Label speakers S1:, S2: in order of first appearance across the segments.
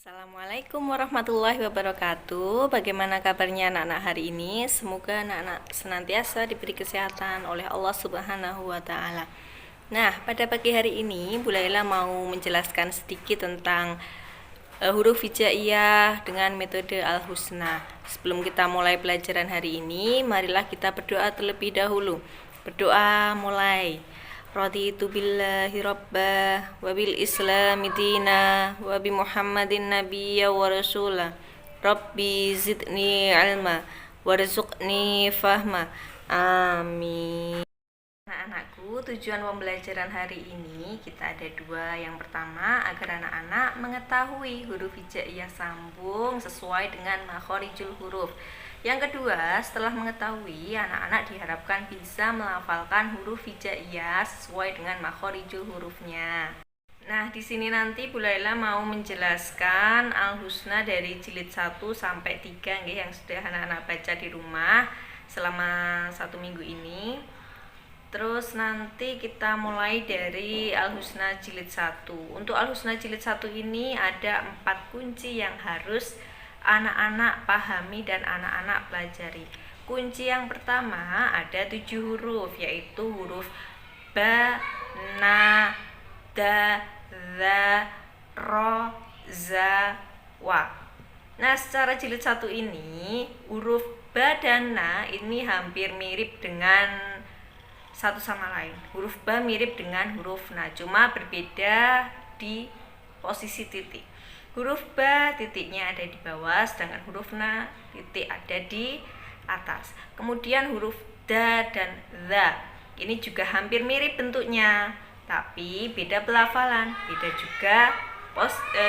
S1: Assalamualaikum warahmatullahi wabarakatuh. Bagaimana kabarnya anak-anak hari ini? Semoga anak-anak senantiasa diberi kesehatan oleh Allah Subhanahu wa taala. Nah, pada pagi hari ini Bu Laila mau menjelaskan sedikit tentang huruf hijaiyah dengan metode Al-Husna. Sebelum kita mulai pelajaran hari ini, marilah kita berdoa terlebih dahulu. Berdoa mulai. Raditu billahi rabbah wa bil islami dina wa bi muhammadin nabiyya wa rasulah. Rabbi zidni ilma warzuqni fahma. Amin. Anak-anakku, tujuan pembelajaran hari ini kita ada dua. Yang pertama, agar anak-anak mengetahui huruf hijaiyah sambung sesuai dengan makhorijul huruf. Yang kedua, setelah mengetahui, anak-anak diharapkan bisa melafalkan huruf hijaiyah sesuai dengan makhorijul hurufnya. Nah, di sini nanti Bu Laila mau menjelaskan Al-Husna dari jilid 1 sampai 3 yang sudah anak-anak baca di rumah selama 1 minggu ini. Terus nanti kita mulai dari Al-Husna jilid 1. Untuk Al-Husna jilid 1 ini ada 4 kunci yang harus anak-anak pahami dan anak-anak pelajari. Kunci yang pertama ada 7 huruf, yaitu huruf ba, na, da, za, ro, za, wa. Nah, secara jilid 1 ini huruf ba dan na ini hampir mirip dengan satu sama lain. Huruf ba mirip dengan huruf na, cuma berbeda di posisi titik. Huruf ba titiknya ada di bawah, sedangkan huruf na titik ada di atas. Kemudian huruf da dan za ini juga hampir mirip bentuknya, tapi beda pelafalan, beda juga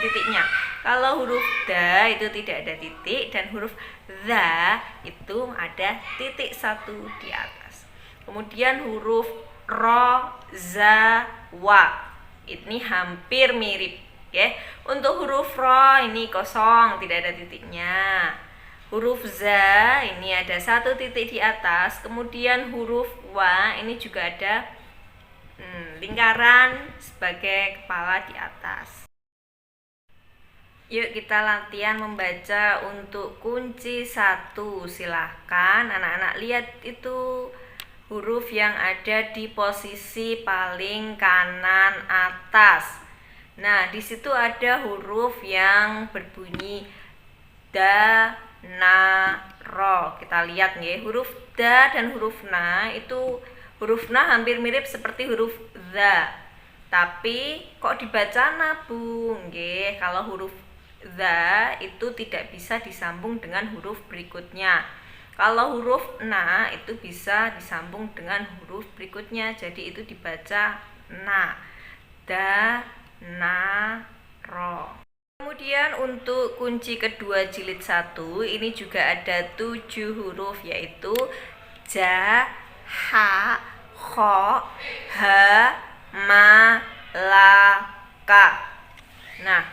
S1: titiknya. Kalau huruf da itu tidak ada titik dan huruf za itu ada titik satu di atas. Kemudian huruf ro, za, wa ini hampir mirip. Oke, untuk huruf ro ini kosong, tidak ada titiknya. Huruf za ini ada satu titik di atas. Kemudian huruf wa ini juga ada lingkaran sebagai kepala di atas. Yuk kita latihan membaca untuk kunci 1. Silahkan anak-anak lihat itu huruf yang ada di posisi paling kanan atas. Nah, di situ ada huruf yang berbunyi da, na, ro. Kita lihat nih, huruf da dan huruf na itu huruf na hampir mirip seperti huruf za. Tapi kok dibaca na, Bu? Nggih, kalau huruf za itu tidak bisa disambung dengan huruf berikutnya. Kalau huruf na itu bisa disambung dengan huruf berikutnya. Jadi itu dibaca na. Da, na, ro. Kemudian untuk kunci kedua jilid 1 ini juga ada 7 huruf, yaitu ja, ha, kho, ha, ma, la, ka. Nah,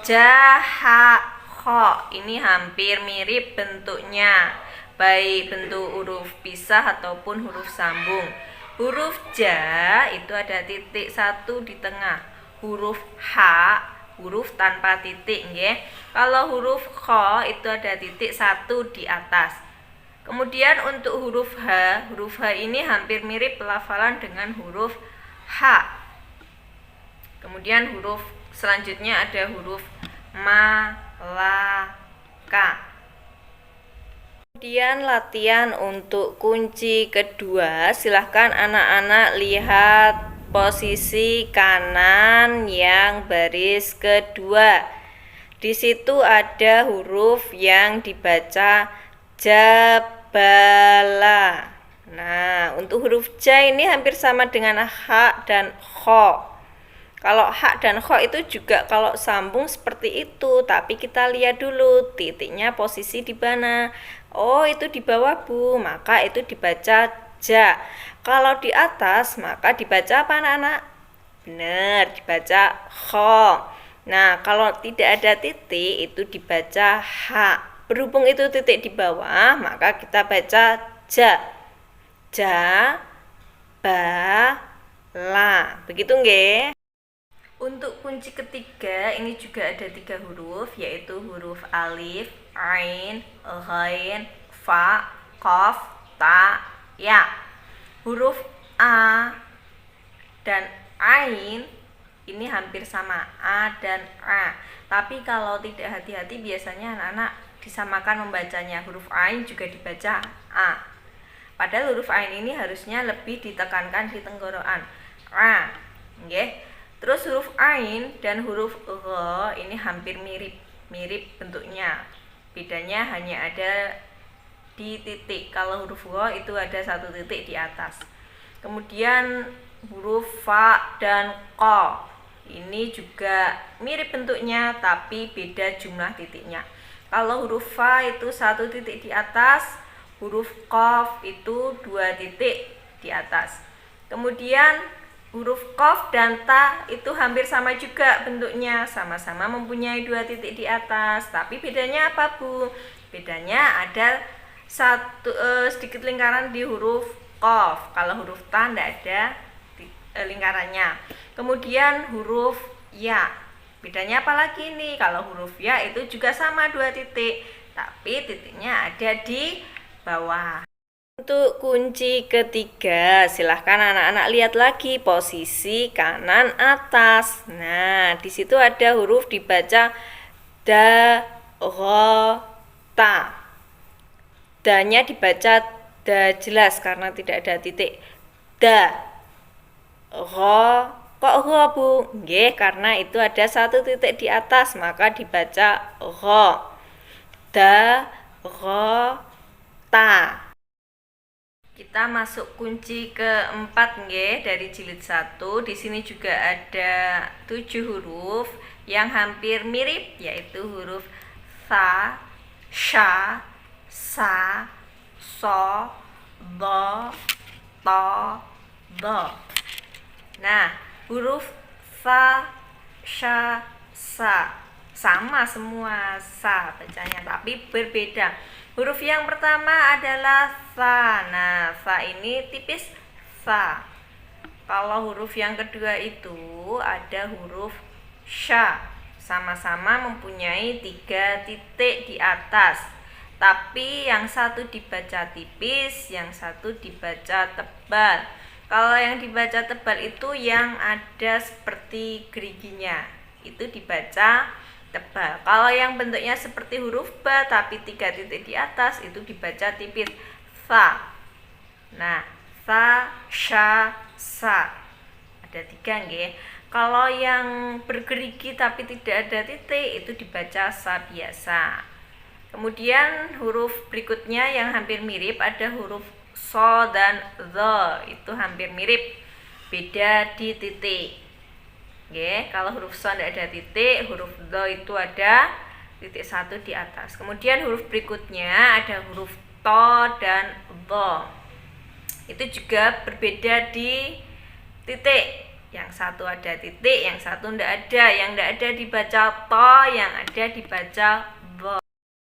S1: ja, ha, kho ini hampir mirip bentuknya, baik bentuk huruf pisah ataupun huruf sambung. Huruf ja itu ada titik 1 di tengah. Huruf H, huruf tanpa titik, nggih. Kalau huruf kho itu ada titik 1 di atas. Kemudian untuk huruf H ini hampir mirip pelafalan dengan huruf H. Kemudian huruf selanjutnya ada huruf ma, la, ka. Kemudian latihan untuk kunci kedua, silahkan anak-anak lihat posisi kanan yang baris kedua. Di situ ada huruf yang dibaca jabala. Nah, untuk huruf ja ini hampir sama dengan ha dan kho. Kalau ha dan kho itu juga kalau sambung seperti itu, tapi kita lihat dulu titiknya posisi di mana. Oh, itu di bawah, Bu, maka itu dibaca ja. Kalau di atas maka dibaca apa, anak-anak? Benar, dibaca kho. Nah, kalau tidak ada titik itu dibaca ha. Berhubung itu titik di bawah, maka kita baca ja. Ja, ba, la. Begitu nggih? Untuk kunci ketiga ini juga ada 3 huruf, yaitu huruf alif, ain, ghain, fa, qaf, ta, ya. Huruf a dan ain ini hampir sama, a dan a. Tapi kalau tidak hati-hati biasanya anak-anak disamakan membacanya. Huruf ain juga dibaca a. Padahal huruf ain ini harusnya lebih ditekankan di tenggorokan. A. Nggih. Terus huruf ain dan huruf gha ini hampir mirip bentuknya. Bedanya hanya ada di titik. Kalau huruf gha itu ada 1 titik di atas. Kemudian huruf fa dan qa ini juga mirip bentuknya tapi beda jumlah titiknya. Kalau huruf fa itu 1 titik di atas, huruf qaf itu 2 titik di atas. Kemudian huruf qaf dan ta itu hampir sama juga bentuknya, sama-sama mempunyai 2 titik di atas. Tapi bedanya apa, Bu? Bedanya ada sedikit lingkaran di huruf qaf. Kalau huruf ta tidak ada lingkarannya. Kemudian huruf ya. Bedanya apa lagi nih? Kalau huruf ya itu juga sama 2 titik, tapi titiknya ada di bawah. Untuk kunci ketiga, silahkan anak-anak lihat lagi posisi kanan atas. Nah, di situ ada huruf dibaca da, ro, ta. Da-nya dibaca da jelas karena tidak ada titik. Da, ro, kok ro, Bu? Nggih, karena itu ada 1 titik di atas, maka dibaca ro. Da, ro, ta. Kita masuk kunci keempat nggih dari jilid 1. Di sini juga ada 7 huruf yang hampir mirip, yaitu huruf sa, sha, sa, so, do, to, do. Nah, huruf sa, sha, sa sama semua sa bacanya, tapi berbeda. Huruf yang pertama adalah sa. Nah, sa ini tipis sa. Kalau huruf yang kedua itu ada huruf sha. Sama-sama mempunyai 3 titik di atas. Tapi yang satu dibaca tipis, yang satu dibaca tebal. Kalau yang dibaca tebal itu yang ada seperti geriginya, itu dibaca tebal. Kalau yang bentuknya seperti huruf ba tapi 3 titik di atas itu dibaca tipis, sa. Nah, sa, sha, sa. Ada 3 nggih. Kalau yang bergerigi tapi tidak ada titik itu dibaca sa biasa. Kemudian huruf berikutnya yang hampir mirip ada huruf so dan zo. Itu hampir mirip, beda di titik. Oke, kalau huruf so tidak ada titik, huruf do itu ada titik 1 di atas. Kemudian huruf berikutnya ada huruf to dan do. Itu juga berbeda di titik. Yang satu ada titik, yang satu tidak ada. Yang tidak ada dibaca to, yang ada dibaca do.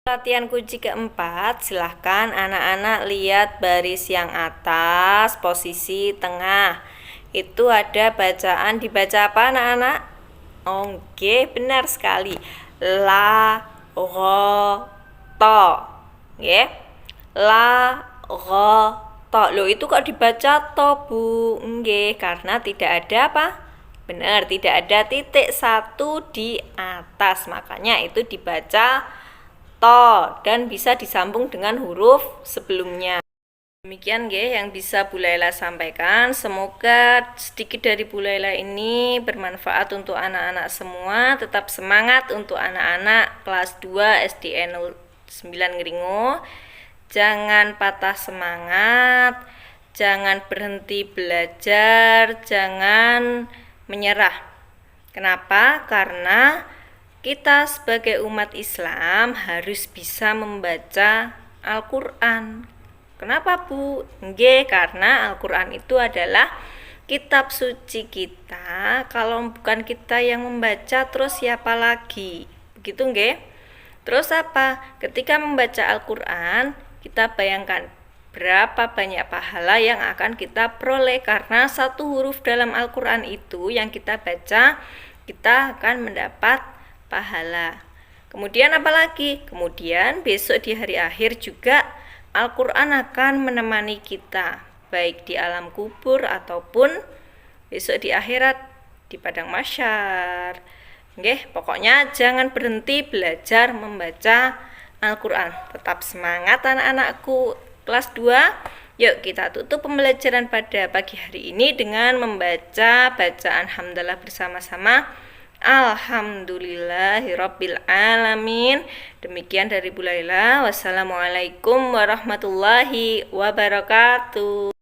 S1: Latihan kunci keempat, silahkan anak-anak lihat baris yang atas, posisi tengah. Itu ada bacaan, dibaca apa anak-anak? Oke, benar sekali. La, ro, to. Oke. La, ro, to. Loh, itu kok dibaca to, Bu? Oke, karena tidak ada apa? Benar, tidak ada titik 1 di atas. Makanya itu dibaca to dan bisa disambung dengan huruf sebelumnya. Demikian nggih yang bisa Bu Laila sampaikan. Semoga sedikit dari Bu Laila ini bermanfaat untuk anak-anak semua. Tetap semangat untuk anak-anak kelas 2 SDN 09 Ngringo. Jangan patah semangat, jangan berhenti belajar, jangan menyerah. Kenapa? Karena kita sebagai umat Islam harus bisa membaca Al-Qur'an. Kenapa, Bu? Nggih, karena Al-Qur'an itu adalah kitab suci kita. Kalau bukan kita yang membaca, terus siapa lagi? Begitu nggih? Terus apa? Ketika membaca Al-Qur'an, kita bayangkan berapa banyak pahala yang akan kita peroleh karena 1 huruf dalam Al-Qur'an itu yang kita baca kita akan mendapat pahala. Kemudian apalagi? Kemudian besok di hari akhir juga Al-Quran akan menemani kita, baik di alam kubur ataupun besok di akhirat, di padang mahsyar. Nggih, pokoknya jangan berhenti belajar membaca Al-Quran. Tetap semangat anak-anakku kelas 2. Yuk kita tutup pembelajaran pada pagi hari ini dengan membaca bacaan hamdalah bersama-sama. Alhamdulillahirabbil alamin. Demikian dari Bu Laila. Wassalamualaikum warahmatullahi wabarakatuh.